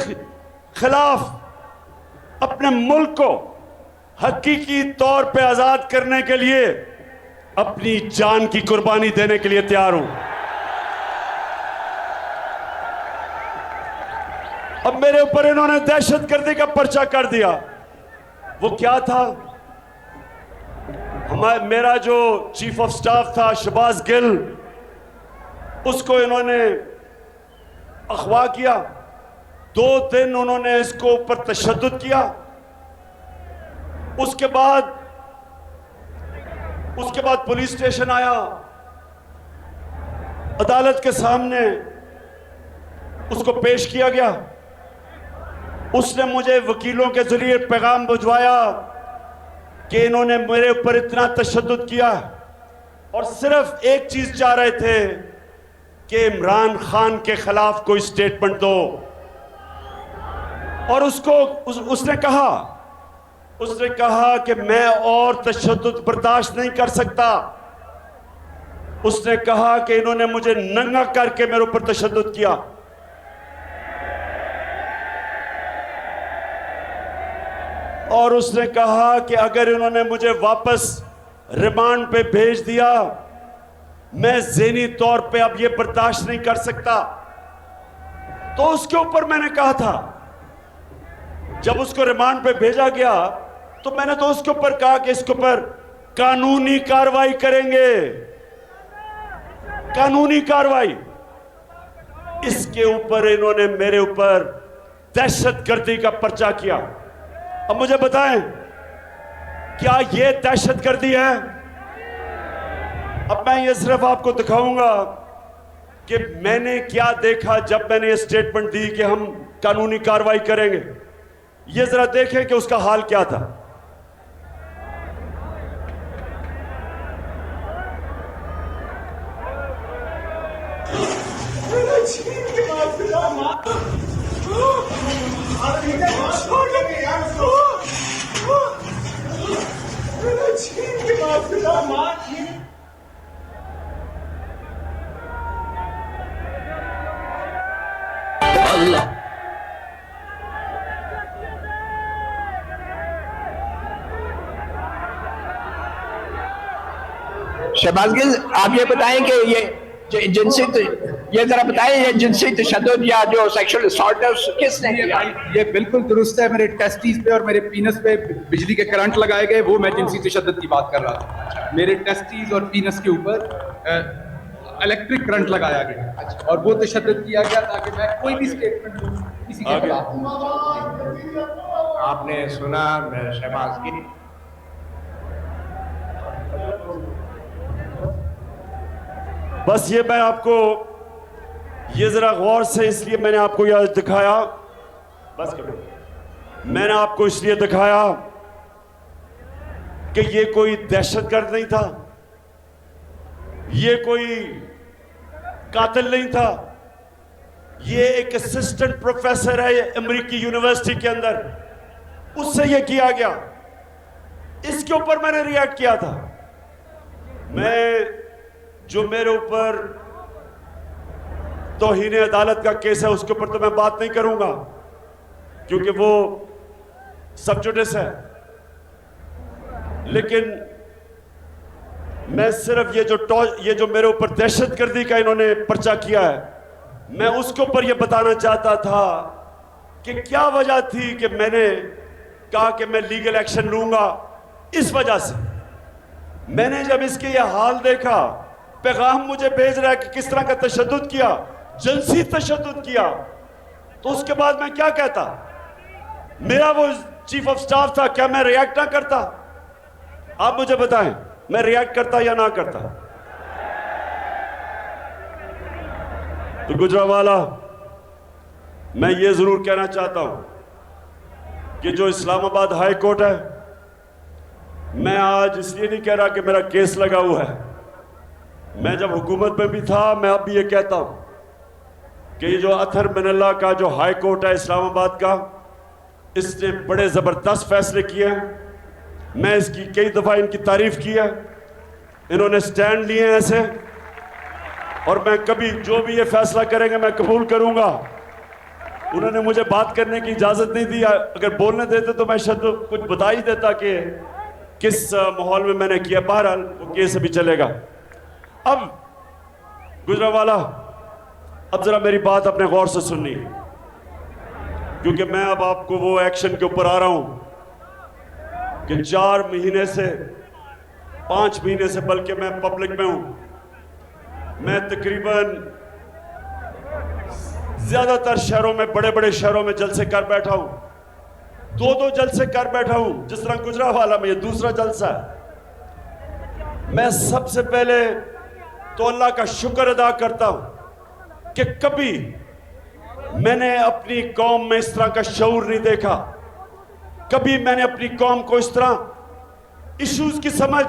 खिलाफ अपने मुल्क को हकीकी तौर पे आजाद करने के लिए अपनी जान की कुर्बानी देने के लिए तैयार हूं। अब मेरे ऊपर इन्होंने दहशतगर्दी का पर्चा कर दिया। वो क्या था? मेरा जो चीफ ऑफ स्टाफ था शहबाज गिल, उसको इन्होंने अगवा किया। 2 दिन उन्होंने इसको ऊपर तशद्दुद किया। उसके बाद पुलिस स्टेशन आया, अदालत के सामने उसको पेश किया गया। उसने मुझे वकीलों के जरिए पैगाम भिजवाया कि इन्होंने मेरे ऊपर इतना तशद्दुद किया और सिर्फ एक चीज चाह रहे थे कि इमरान खान के खिलाफ कोई स्टेटमेंट दो। और उसने कहा कि मैं और तशद्दुद बर्दाश्त नहीं कर सकता। उसने कहा कि इन्होंने मुझे नंगा करके मेरे ऊपर तशद्दुद किया। और उसने कहा कि अगर इन्होंने मुझे वापस रिमांड पे भेज दिया, मैं ज़हनी तौर पे अब ये बर्दाश्त नहीं कर सकता। तो उसके ऊपर मैंने कहा था, जब उसको रिमांड पे भेजा गया तो मैंने तो उसके ऊपर कहा कि इसके ऊपर कानूनी कार्रवाई करेंगे, कानूनी कार्रवाई। इसके ऊपर इन्होंने मेरे ऊपर दहशतगर्दी का पर्चा किया। अब मुझे बताएं, क्या यह दहशतगर्दी है? अब मैं ये सिर्फ आपको दिखाऊंगा कि मैंने क्या देखा जब मैंने ये स्टेटमेंट दी कि हम कानूनी कार्रवाई करेंगे। ये जरा देखें कि उसका हाल क्या था। शहबाज गिल, आप ये बताएं कि ये जरा बताएं, ये जिनसी तशद्दुद या जो सेक्सुअल असॉल्ट किसने किया? ये बिल्कुल दुरुस्त है। मेरे टेस्टिस पे और मेरे पीनस पे बिजली के करंट लगाए गए, वो मैं जिनसी तशद्दुद की बात कर रहा था। मेरे टेस्टिस और पीनस के ऊपर इलेक्ट्रिक करंट लगाया गया और वो तशद्दुद किया गया ताकि मैं कोई भी स्टेटमेंट दूं किसी के खिलाफ। आपने सुना शहबाज गिरी। बस ये मैं आपको ये जरा गौर से इसलिए मैंने आपको यह दिखाया, बस करो, मैंने आपको इसलिए दिखाया कि ये कोई दहशतगर्द नहीं था, ये कोई कातिल नहीं था, ये एक असिस्टेंट प्रोफेसर है अमेरिकी यूनिवर्सिटी के अंदर, उससे ये किया गया। इसके ऊपर मैंने रिएक्ट किया था। मैं जो मेरे ऊपर तौहीन अदालत का केस है उसके ऊपर तो मैं बात नहीं करूंगा क्योंकि वो सब जुडिस है, लेकिन मैं सिर्फ ये जो मेरे ऊपर दहशतगर्दी का इन्होंने पर्चा किया है, मैं उसके ऊपर ये बताना चाहता था कि क्या वजह थी कि मैंने कहा कि मैं लीगल एक्शन लूंगा। इस वजह से मैंने जब इसके ये हाल देखा, पैगाम मुझे भेज रहा है कि किस तरह का तशद्दुद किया, जिनसी तशद्दुद किया, तो उसके बाद मैं क्या कहता? मेरा वो चीफ ऑफ स्टाफ था, क्या मैं रिएक्ट ना करता? आप मुझे बताएं, मैं रिएक्ट करता या ना करता? तो गुजरावाला, मैं ये जरूर कहना चाहता हूं कि जो इस्लामाबाद हाई कोर्ट है, मैं आज इसलिए नहीं कह रहा कि मेरा केस लगा हुआ है, मैं जब हुकूमत में भी था, मैं अब भी ये कहता हूं कि ये जो अथर मिनल्ला का जो हाई कोर्ट है इस्लामाबाद का, इसने बड़े ज़बरदस्त फैसले किए हैं। मैं इसकी कई दफ़ा इनकी तारीफ की है, इन्होंने स्टैंड लिए हैं ऐसे, और मैं कभी जो भी ये फैसला करेंगे मैं कबूल करूंगा। उन्होंने मुझे बात करने की इजाज़त नहीं दी, अगर बोलने देते तो मैं शायद कुछ बता ही देता कि किस माहौल में मैंने किया। बहरहाल वो केस अभी चलेगा। अब गुजरावाला, अब जरा मेरी बात अपने गौर से सुननी, क्योंकि मैं अब आपको वो एक्शन के ऊपर आ रहा हूं कि 4 महीने से 5 महीने से बल्कि मैं पब्लिक में हूं। मैं तकरीबन ज्यादातर शहरों में, बड़े बड़े शहरों में जलसे कर बैठा हूं, 2-2 जलसे कर बैठा हूं। जिस तरह गुजरावाला में ये दूसरा जलसा है। मैं सबसे पहले तो अल्लाह का शुक्र अदा करता हूं कि कभी मैंने अपनी कौम में इस तरह का शऊर नहीं देखा, कभी मैंने अपनी कौम को इस तरह इश्यूज की समझ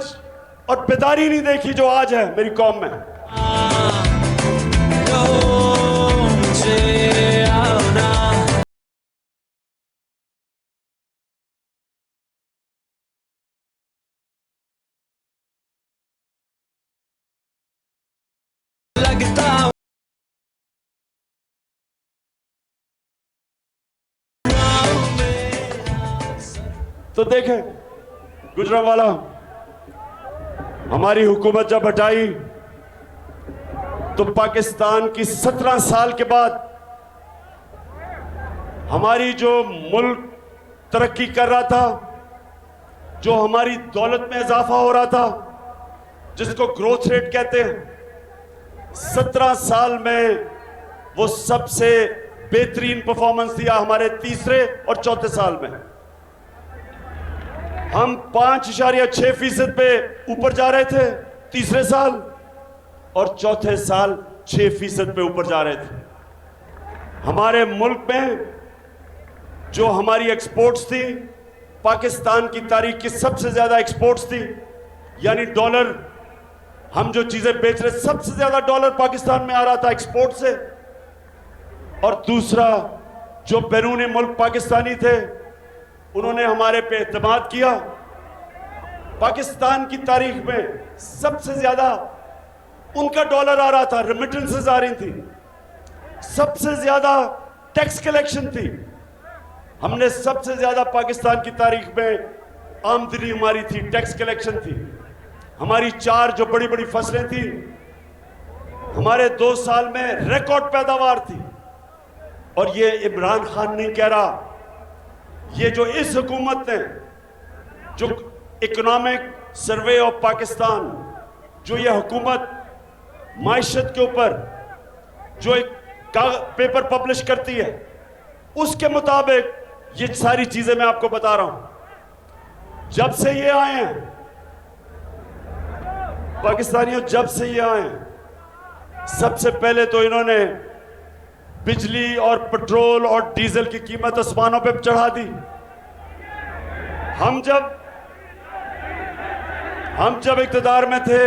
और बेदारी नहीं देखी जो आज है मेरी कौम में। तो देखें गुजरावाला, हमारी हुकूमत जब हटाई तो पाकिस्तान की 17 साल के बाद हमारी जो मुल्क तरक्की कर रहा था, जो हमारी दौलत में इजाफा हो रहा था, जिसको ग्रोथ रेट कहते हैं, 17 साल में वो सबसे बेहतरीन परफॉर्मेंस दिया हमारे तीसरे और चौथे साल में। हम 5.6% पे ऊपर जा रहे थे तीसरे साल, और चौथे साल 6% पे ऊपर जा रहे थे। हमारे मुल्क में जो हमारी एक्सपोर्ट्स थी, पाकिस्तान की तारीख की सबसे ज्यादा एक्सपोर्ट्स थी, यानी डॉलर, हम जो चीजें बेच रहे, सबसे ज्यादा डॉलर पाकिस्तान में आ रहा था एक्सपोर्ट से। और दूसरा, जो बैरूनी मुल्क पाकिस्तानी थे, उन्होंने हमारे पे एतमाद किया। पाकिस्तान की तारीख में सबसे ज्यादा उनका डॉलर आ रहा था, रेमिटेंसेस आ रही थी, सबसे ज्यादा टैक्स कलेक्शन थी। हमने सबसे ज्यादा पाकिस्तान की तारीख में आमदनी हमारी थी, टैक्स कलेक्शन थी। हमारी 4 जो बड़ी बड़ी फसलें थी, हमारे 2 साल में रिकॉर्ड पैदावार थी। और ये इमरान खान नहीं कह रहा, ये जो इस हुकूमत ने, जो इकोनॉमिक सर्वे ऑफ पाकिस्तान, जो ये हुकूमत माइशत के ऊपर जो एक पेपर पब्लिश करती है, उसके मुताबिक ये सारी चीजें मैं आपको बता रहा हूं। जब से ये आए हैं पाकिस्तानियों, जब से ये आए हैं, सबसे पहले तो इन्होंने बिजली और पेट्रोल और डीजल की कीमत आसमानों पे चढ़ा दी। हम जब इख्तिदार में थे,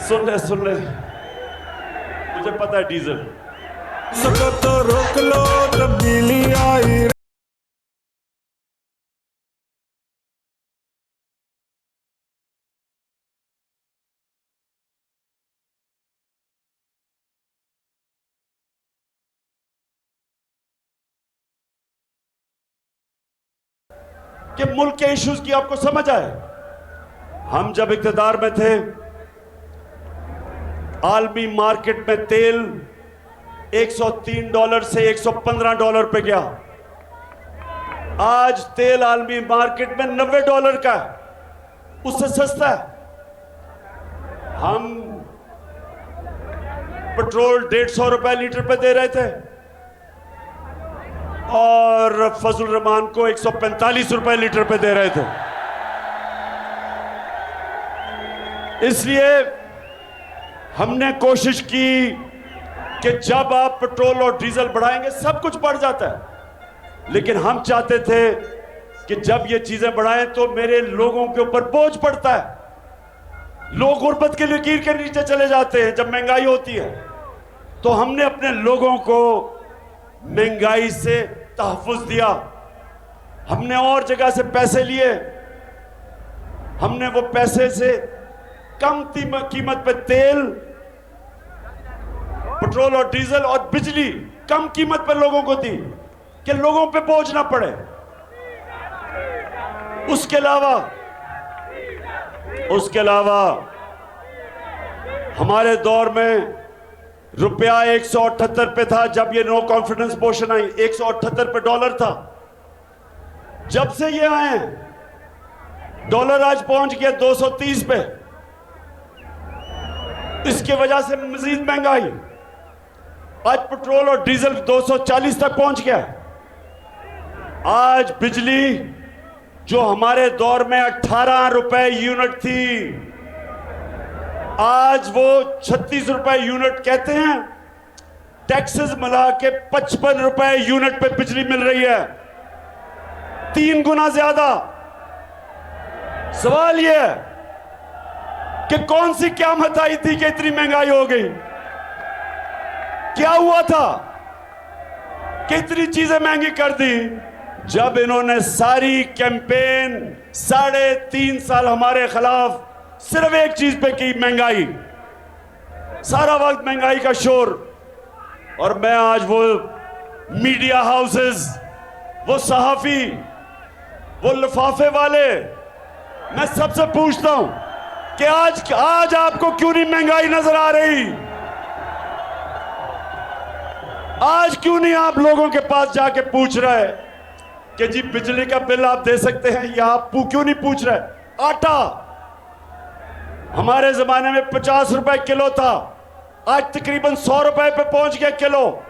सुन ले, मुझे पता है डीजल तो रोक लो, तब्दीली आई। कि मुल्क के इश्यूज की आपको समझ आए। हम जब इख्तिदार में थे, आलमी मार्केट में तेल $103 से $115 पे गया। आज तेल आलमी मार्केट में $90 का है, उससे सस्ता है। हम पेट्रोल ₹150 लीटर पे दे रहे थे और फजल रहमान को ₹145 लीटर पे दे रहे थे। इसलिए हमने कोशिश की कि जब आप पेट्रोल और डीजल बढ़ाएंगे सब कुछ बढ़ जाता है, लेकिन हम चाहते थे कि जब ये चीजें बढ़ाएं तो मेरे लोगों के ऊपर बोझ पड़ता है। लोग गुर्बत के लकीर के नीचे चले जाते हैं जब महंगाई होती है। तो हमने अपने लोगों को महंगाई से तहफ़्फ़ुज़ दिया। हमने और जगह से पैसे लिए, हमने वो पैसे से कम कीमत पे तेल, पेट्रोल और डीजल और बिजली कम कीमत पर लोगों को दी कि लोगों पे बोझ ना पड़े। उसके अलावा हमारे दौर में रुपया 178 पे था जब ये नो कॉन्फिडेंस मोशन आई, 178 पे डॉलर था। जब से ये आए डॉलर आज पहुंच गया 230 पे। इसकी वजह से मजीद महंगाई, आज पेट्रोल और डीजल 240 तक पहुंच गया। आज बिजली जो हमारे दौर में 18 रुपए यूनिट थी, आज वो 36 रुपए यूनिट कहते हैं। टैक्सेस मिला के 55 रुपए यूनिट पे बिजली मिल रही है, 3 गुना ज्यादा। सवाल यह है कि कौन सी क़यामत आई थी कि इतनी महंगाई हो गई? क्या हुआ था कि इतनी चीजें महंगी कर दी? जब इन्होंने सारी कैंपेन 3.5 साल हमारे खिलाफ सिर्फ एक चीज पे की, महंगाई। सारा वक्त महंगाई का शोर। और मैं आज वो मीडिया हाउसेस, वो सहाफी, वो लिफाफे वाले, मैं सबसे पूछता हूं कि आज आपको क्यों नहीं महंगाई नजर आ रही? आज क्यों नहीं आप लोगों के पास जाके पूछ रहे कि जी बिजली का बिल आप दे सकते हैं, या आप क्यों नहीं पूछ रहे? आटा हमारे जमाने में 50 रुपए किलो था, आज तकरीबन 100 रुपए पे पहुंच गया किलो,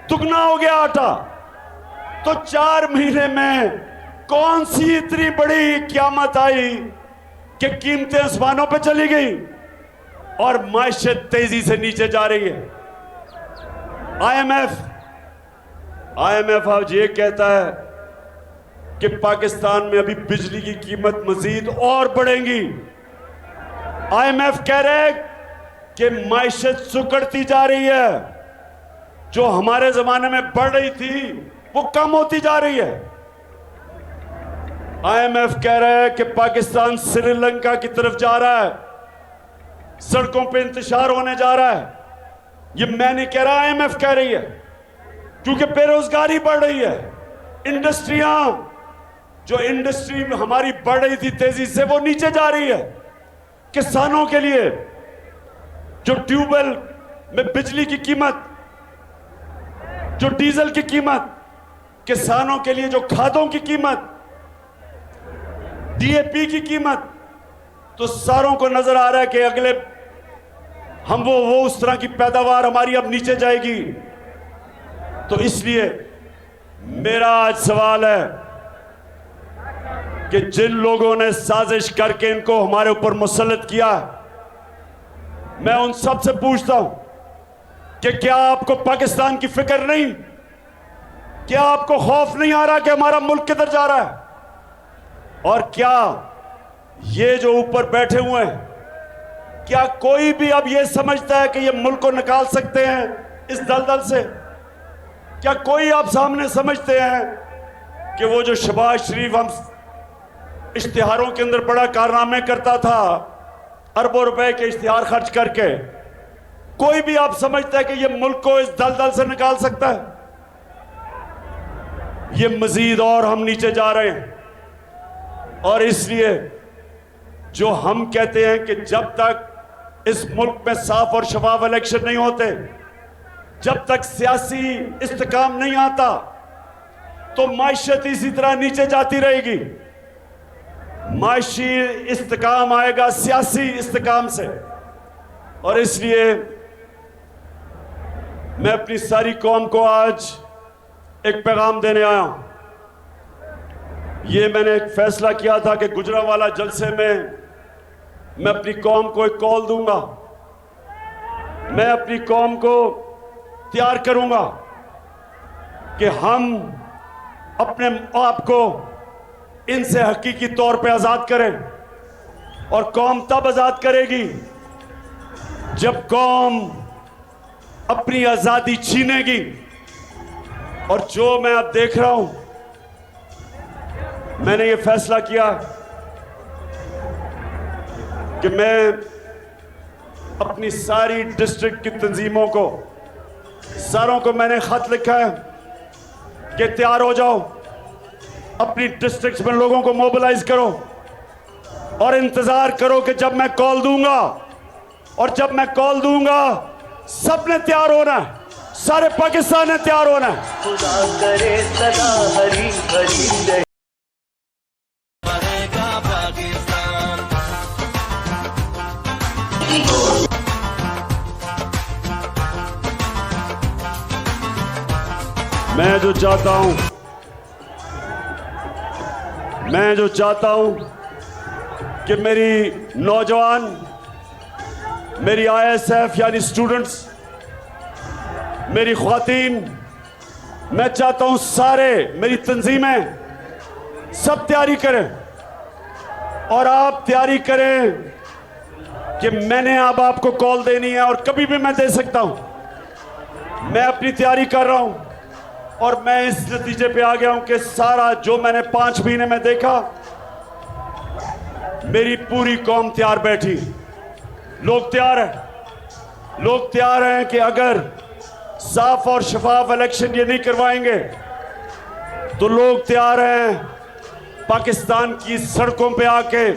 दुगना हो गया आटा। तो 4 महीने में कौन सी इतनी बड़ी क़यामत आई कि कीमतें आसमानों पे चली गई और मायशत तेजी से नीचे जा रही है। आईएमएफ आज ये कहता है कि पाकिस्तान में अभी बिजली की कीमत मजीद और बढ़ेगी। आईएमएफ कह रहे हैं कि मायशत सुकड़ती जा रही है, जो हमारे जमाने में बढ़ रही थी वो कम होती जा रही है। आईएमएफ कह रहा है कि पाकिस्तान श्रीलंका की तरफ जा रहा है, सड़कों पे इंतशार होने जा रहा है। ये मैं नहीं कह रहा, आईएमएफ कह रही है, क्योंकि बेरोजगारी बढ़ रही है। इंडस्ट्रियां, जो इंडस्ट्री हमारी बढ़ रही थी तेजी से, वो नीचे जा रही है। किसानों के लिए जो ट्यूबवेल में बिजली की कीमत, जो डीजल की कीमत, किसानों के लिए जो खादों की कीमत, डीएपी की कीमत, तो सारों को नजर आ रहा है कि अगले हम वो उस तरह की पैदावार हमारी अब नीचे जाएगी। तो इसलिए मेरा आज सवाल है कि जिन लोगों ने साजिश करके इनको हमारे ऊपर मुसल्लत किया, मैं उन सब से पूछता हूं कि क्या आपको पाकिस्तान की फिक्र नहीं? क्या आपको खौफ नहीं आ रहा कि हमारा मुल्क किधर जा रहा है? और क्या ये जो ऊपर बैठे हुए हैं, क्या कोई भी अब ये समझता है कि ये मुल्क को निकाल सकते हैं इस दलदल से? क्या कोई आप सामने समझते हैं कि वो जो शहबाज शरीफ हम इश्तिहारों के अंदर बड़ा कारनामे करता था, अरबों रुपए के इश्तिहार खर्च करके, कोई भी आप समझता है कि ये मुल्क को इस दलदल से निकाल सकता है? ये मजीद और हम नीचे जा रहे हैं। और इसलिए जो हम कहते हैं कि जब तक इस मुल्क में साफ और शफाफ इलेक्शन नहीं होते, जब तक सियासी इस्तेकाम नहीं आता, तो माइशत इसी तरह नीचे जाती रहेगी। माशी इस्तेकाम आएगा सियासी इस्तेकाम से। और इसलिए मैं अपनी सारी कौम को आज एक पैगाम देने आया हूं। ये मैंने एक फैसला किया था कि गुजरांवाला जलसे में मैं अपनी कौम को एक कॉल दूंगा। मैं अपनी कौम को तैयार करूंगा कि हम अपने आप को इनसे हकीकी तौर पे आज़ाद करें। और कौम तब आज़ाद करेगी जब कौम अपनी आज़ादी छीनेगी। और जो मैं अब देख रहा हूं, मैंने ये फैसला किया कि मैं अपनी सारी डिस्ट्रिक्ट की तंजीमों को, सारों को मैंने खत लिखा है कि तैयार हो जाओ, अपनी डिस्ट्रिक्ट्स में लोगों को मोबिलाइज करो और इंतजार करो कि जब मैं कॉल दूंगा। और जब मैं कॉल दूंगा, सबने तैयार होना है, सारे पाकिस्तान ने तैयार होना है। खुदा करे सदा हरी हरी रहे पाकिस्तान। मैं जो चाहता हूं कि मेरी नौजवान, मेरी ISF यानी स्टूडेंट्स, मेरी ख्वातीन, मैं चाहता हूं सारे, मेरी तंजीमें सब तैयारी करें। और आप तैयारी करें कि मैंने अब आपको कॉल देनी है और कभी भी मैं दे सकता हूं। मैं अपनी तैयारी कर रहा हूं और मैं इस नतीजे पे आ गया हूं कि सारा जो मैंने 5 महीने में देखा, मेरी पूरी कौम तैयार बैठी। लोग तैयार हैं, लोग तैयार हैं कि अगर साफ और शफाफ इलेक्शन ये नहीं करवाएंगे तो लोग तैयार हैं पाकिस्तान की सड़कों पे आके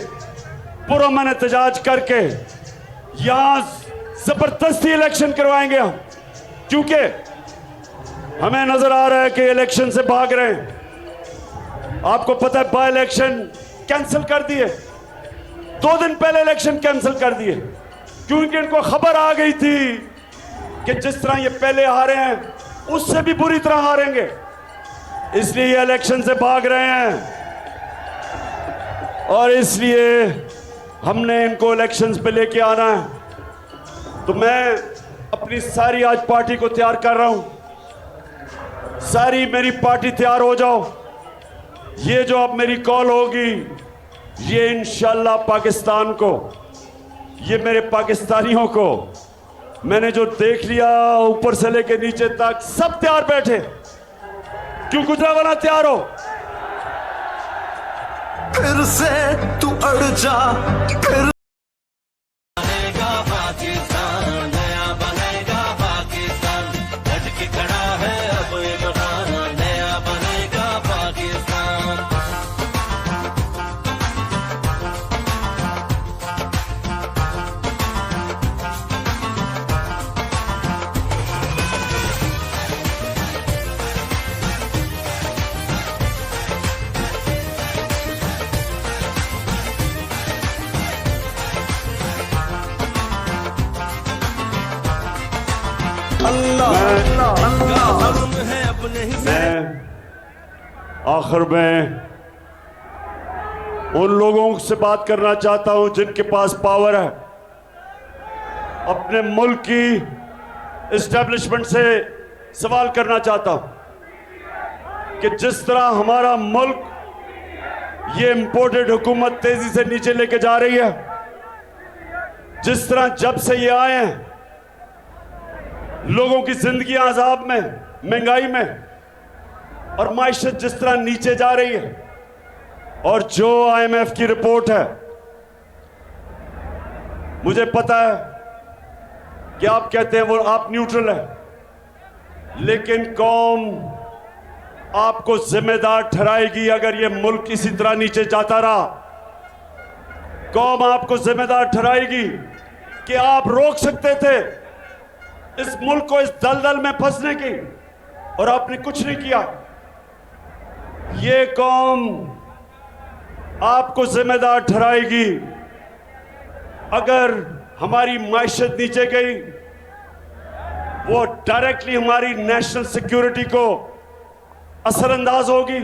पुरअमन एहतजाज करके यहां जबरदस्ती इलेक्शन करवाएंगे हम। क्योंकि हमें नजर आ रहा है कि इलेक्शन से भाग रहे हैं। आपको पता है, बाय इलेक्शन कैंसिल कर दिए, 2 दिन पहले इलेक्शन कैंसिल कर दिए, क्योंकि इनको खबर आ गई थी कि जिस तरह ये पहले हारे हैं उससे भी बुरी तरह हारेंगे। इसलिए ये इलेक्शन से भाग रहे हैं और इसलिए हमने इनको इलेक्शंस पे लेके आना है। तो मैं अपनी सारी आज पार्टी को तैयार कर रहा हूं। सारी मेरी पार्टी तैयार हो जाओ। ये जो अब मेरी कॉल होगी, ये इंशाल्लाह पाकिस्तान को, ये मेरे पाकिस्तानियों को, मैंने जो देख लिया ऊपर से लेके नीचे तक सब तैयार बैठे। क्यों गुजरांवाला तैयार हो? फिर से तू अड़ जा, फिर बनेगा पाकिस्तान, नया बनेगा पाकिस्तान। डट के खड़ा है अब इमरान, नया बनेगा पाकिस्तान। मैं आखिर में उन लोगों से बात करना चाहता हूं जिनके पास पावर है, अपने मुल्क की एस्टेब्लिशमेंट से सवाल करना चाहता हूं कि जिस तरह हमारा मुल्क ये इंपोर्टेड हुकूमत तेजी से नीचे लेके जा रही है, जिस तरह जब से ये आए हैं लोगों की जिंदगी अजाब में, महंगाई में और माइशत जिस तरह नीचे जा रही है, और जो IMF की रिपोर्ट है, मुझे पता है कि आप कहते हैं वो आप न्यूट्रल है, लेकिन कौम आपको जिम्मेदार ठहराएगी अगर ये मुल्क इसी तरह नीचे जाता रहा। कौम आपको जिम्मेदार ठहराएगी कि आप रोक सकते थे इस मुल्क को इस दलदल में फंसने की, और आपने कुछ नहीं किया। ये कौम आपको जिम्मेदार ठहराएगी अगर हमारी माइशत नीचे गई, वो डायरेक्टली हमारी नेशनल सिक्योरिटी को असरअंदाज होगी,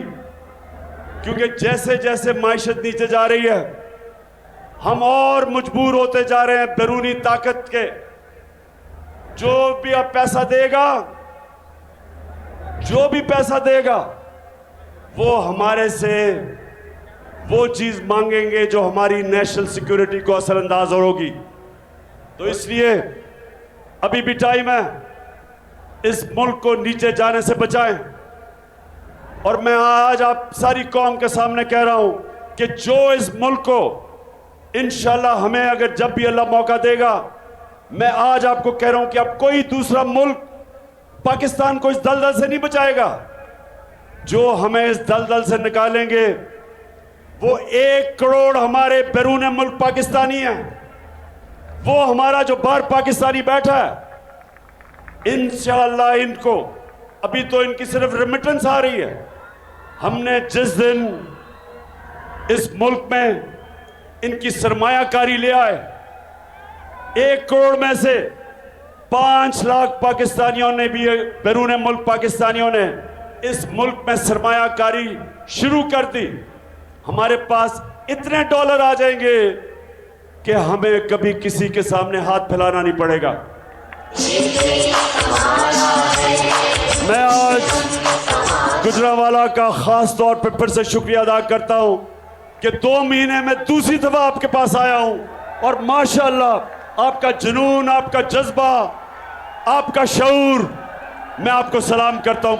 क्योंकि जैसे जैसे माइशत नीचे जा रही है हम और मजबूर होते जा रहे हैं बैरूनी ताकत के। जो भी अब पैसा देगा, जो भी पैसा देगा, वो हमारे से वो चीज मांगेंगे जो हमारी नेशनल सिक्योरिटी को असरअंदाज होगी। तो इसलिए अभी भी टाइम है, इस मुल्क को नीचे जाने से बचाएं। और मैं आज आप सारी कौम के सामने कह रहा हूं कि जो इस मुल्क को इंशाल्लाह हमें अगर जब भी अल्लाह मौका देगा, मैं आज आपको कह रहा हूं कि अब कोई दूसरा मुल्क पाकिस्तान को इस दलदल से नहीं बचाएगा। जो हमें इस दलदल से निकालेंगे वो 1 करोड़ हमारे बैरून मुल्क पाकिस्तानी हैं, वो हमारा जो बाहर पाकिस्तानी बैठा है, इंशाअल्लाह इनको अभी तो इनकी सिर्फ रेमिटेंस आ रही है। हमने जिस दिन इस मुल्क में इनकी सरमायाकारी ले आए, 1 करोड़ में से 5 लाख पाकिस्तानियों ने भी, बैरून मुल्क पाकिस्तानियों ने इस मुल्क में सरमायाकारी शुरू कर दी। हमारे पास इतने डॉलर आ जाएंगे कि हमें कभी किसी के सामने हाथ फैलाना नहीं पड़ेगा। मैं आज गुजरांवाला का खास तौर पर फिर से शुक्रिया अदा करता हूं कि 2 महीने में दूसरी दफा आपके पास आया हूं, और माशाअल्लाह आपका जुनून, आपका जज्बा, आपका शऊर, मैं आपको सलाम करता हूं।